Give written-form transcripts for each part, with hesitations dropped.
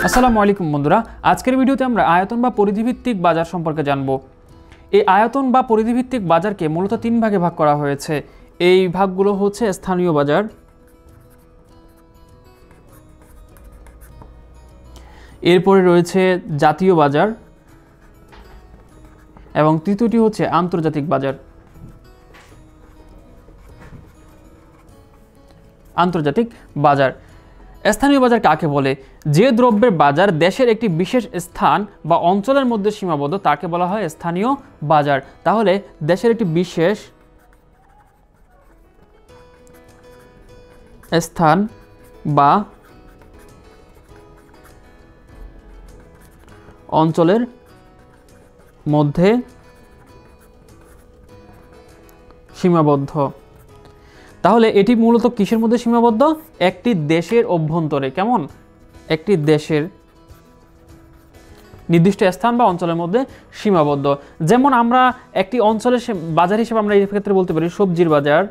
আসসালামু আলাইকুম বন্ধুরা, আজকের ভিডিওতে আমরা আয়তন বা পরিধিভিত্তিক বাজার সম্পর্কে জানব। এই আয়তন বা পরিধিভিত্তিক বাজারকে মূলত তিন ভাগে ভাগ করা হয়েছে। এই ভাগগুলো হচ্ছে স্থানীয় বাজার, এরপরে রয়েছে জাতীয় বাজার এবং তৃতীয়টি হচ্ছে আন্তর্জাতিক বাজার। আন্তর্জাতিক বাজার, স্থানীয় বাজার কাকে বলে? যে দ্রব্যের বাজার দেশের একটি বিশেষ স্থান বা অঞ্চলের মধ্যে সীমাবদ্ধ তাকে বলা হয় স্থানীয় বাজার। তাহলে দেশের একটি বিশেষ স্থান বা অঞ্চলের মধ্যে সীমাবদ্ধ। তাহলে এটি মূলত কিসের মধ্যে সীমাবদ্ধ? একটি দেশের অভ্যন্তরে। কেমন? একটি দেশের নির্দিষ্ট স্থান বা অঞ্চলের মধ্যে সীমাবদ্ধ। যেমন আমরা একটি অঞ্চলের বাজার হিসেবে আমরা এই ক্ষেত্রে বলতে পারি সবজির বাজার,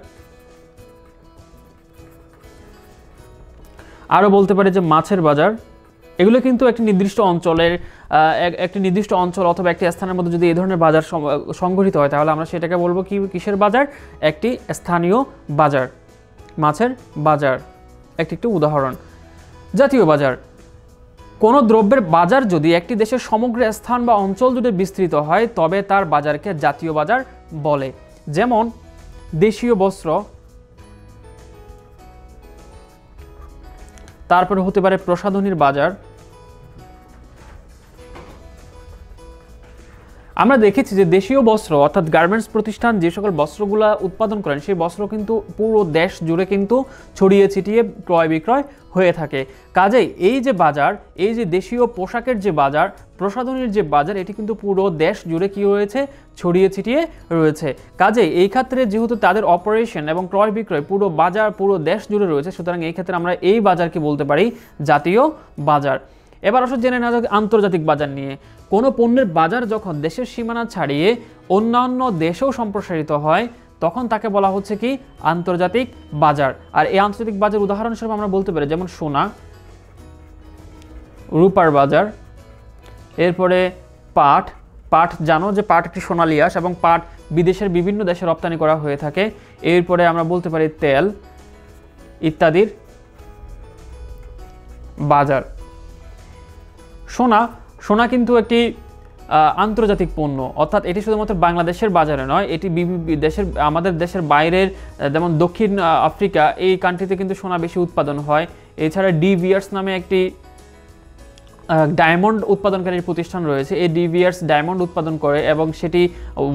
আরও বলতে পারি যে মাছের বাজার। এগুলো কিন্তু একটি নির্দিষ্ট অঞ্চলের অথবা একটি স্থানের মধ্যে যদি এই ধরনের বাজার সংগঠিত হয় তাহলে আমরা সেটাকে বলবো কিসের বাজার? একটি স্থানীয় বাজার, মাছের বাজার একটি উদাহরণ। জাতীয় বাজার, কোনো দ্রব্যের বাজার যদি একটি দেশের সমগ্র স্থান বা অঞ্চল জুড়ে বিস্তৃত হয় তবে তার বাজারকে জাতীয় বাজার বলে। যেমন দেশীয় বস্ত্র, তারপরে হতে পারে প্রসাধনীর বাজার। আমরা দেখেছি যে দেশীয় বস্ত্র অর্থাৎ গার্মেন্টস প্রতিষ্ঠান যে সকল বস্ত্রগুলো উৎপাদন করেন সেই বস্ত্র কিন্তু পুরো দেশ জুড়ে কিন্তু ছড়িয়ে ছিটিয়ে ক্রয় বিক্রয় হয়ে থাকে। কাজেই এই যে বাজার, এই যে দেশীয় পোশাকের যে বাজার, প্রসাধনীর যে বাজার, এটি কিন্তু পুরো দেশ জুড়ে কি রয়েছে? ছড়িয়ে ছিটিয়ে রয়েছে। কাজেই এই ক্ষেত্রে যেহেতু তাদের অপারেশন এবং ক্রয় বিক্রয় পুরো বাজার পুরো দেশ জুড়ে রয়েছে, সুতরাং এই ক্ষেত্রে আমরা এই বাজারকে বলতে পারি জাতীয় বাজার। এবার আসলে জেনে নেওয়া যাক আন্তর্জাতিক বাজার নিয়ে। কোনো পণ্যের বাজার যখন দেশের সীমানা ছাড়িয়ে অন্যান্য দেশেও সম্প্রসারিত হয় তখন তাকে বলা হচ্ছে কি? আন্তর্জাতিক বাজার। আর এই আন্তর্জাতিক বাজার উদাহরণস্বরূপ আমরা বলতে পারি যেমন সোনা, রূপার বাজার, এরপরে পাট জানো যে পাট একটি সোনালী আঁশ এবং পাট বিদেশের বিভিন্ন দেশে রপ্তানি করা হয়ে থাকে। এরপরে আমরা বলতে পারি তেল ইত্যাদির বাজার। সোনা কিন্তু একটি আন্তর্জাতিক পণ্য, অর্থাৎ এটি শুধুমাত্র বাংলাদেশের বাজারে নয়, এটি আমাদের দেশের বাইরের যেমন দক্ষিণ আফ্রিকা এই কান্ট্রিতে কিন্তু সোনা বেশি উৎপাদন হয়। এছাড়া ডি ভিয়ার্স নামে একটি ডায়মন্ড উৎপাদনকারী প্রতিষ্ঠান রয়েছে। এই ডি ভিয়ার্স ডায়মন্ড উৎপাদন করে এবং সেটি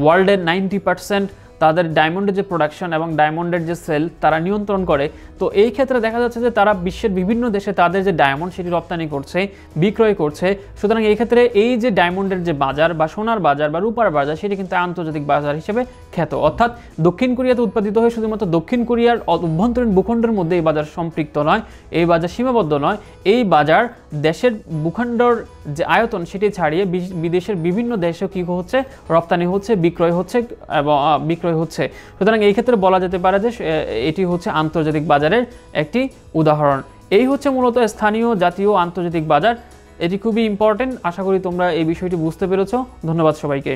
ওয়ার্ল্ডের 90% তাদের ডায়মন্ডের যে প্রোডাকশন এবং ডায়মন্ডের যে সেল তারা নিয়ন্ত্রণ করে। তো এই ক্ষেত্রে দেখা যাচ্ছে যে তারা বিশ্বের বিভিন্ন দেশে তাদের যে ডায়মন্ড সেটি রপ্তানি করছে, বিক্রয় করছে। সুতরাং এই ক্ষেত্রে এই যে ডায়মন্ডের যে বাজার বা সোনার বাজার বা রূপার বাজার সেটি কিন্তু আন্তর্জাতিক বাজার হিসেবে খ্যাত। অর্থাৎ দক্ষিণ কোরিয়াতে উৎপাদিত হয়ে শুধুমাত্র দক্ষিণ কোরিয়ার অভ্যন্তরীণ ভূখণ্ডের মধ্যে এই বাজার সম্পৃক্ত নয়, এই বাজার সীমাবদ্ধ নয়। এই বাজার দেশের ভূখণ্ডর যে আয়তন সেটি ছাড়িয়ে বিদেশের বিভিন্ন দেশেও কি হচ্ছে? রপ্তানি হচ্ছে, বিক্রয় হচ্ছে এবং হচ্ছে। সুতরাং এই ক্ষেত্রে বলা যেতে পারে যে এটি হচ্ছে আন্তর্জাতিক বাজারের একটি উদাহরণ। এই হচ্ছে মূলত স্থানীয়, জাতীয়, আন্তর্জাতিক বাজার। এটি খুবই ইম্পর্টেন্ট। আশা করি তোমরা এই বিষয়টি বুঝতে পেরেছো। ধন্যবাদ সবাইকে।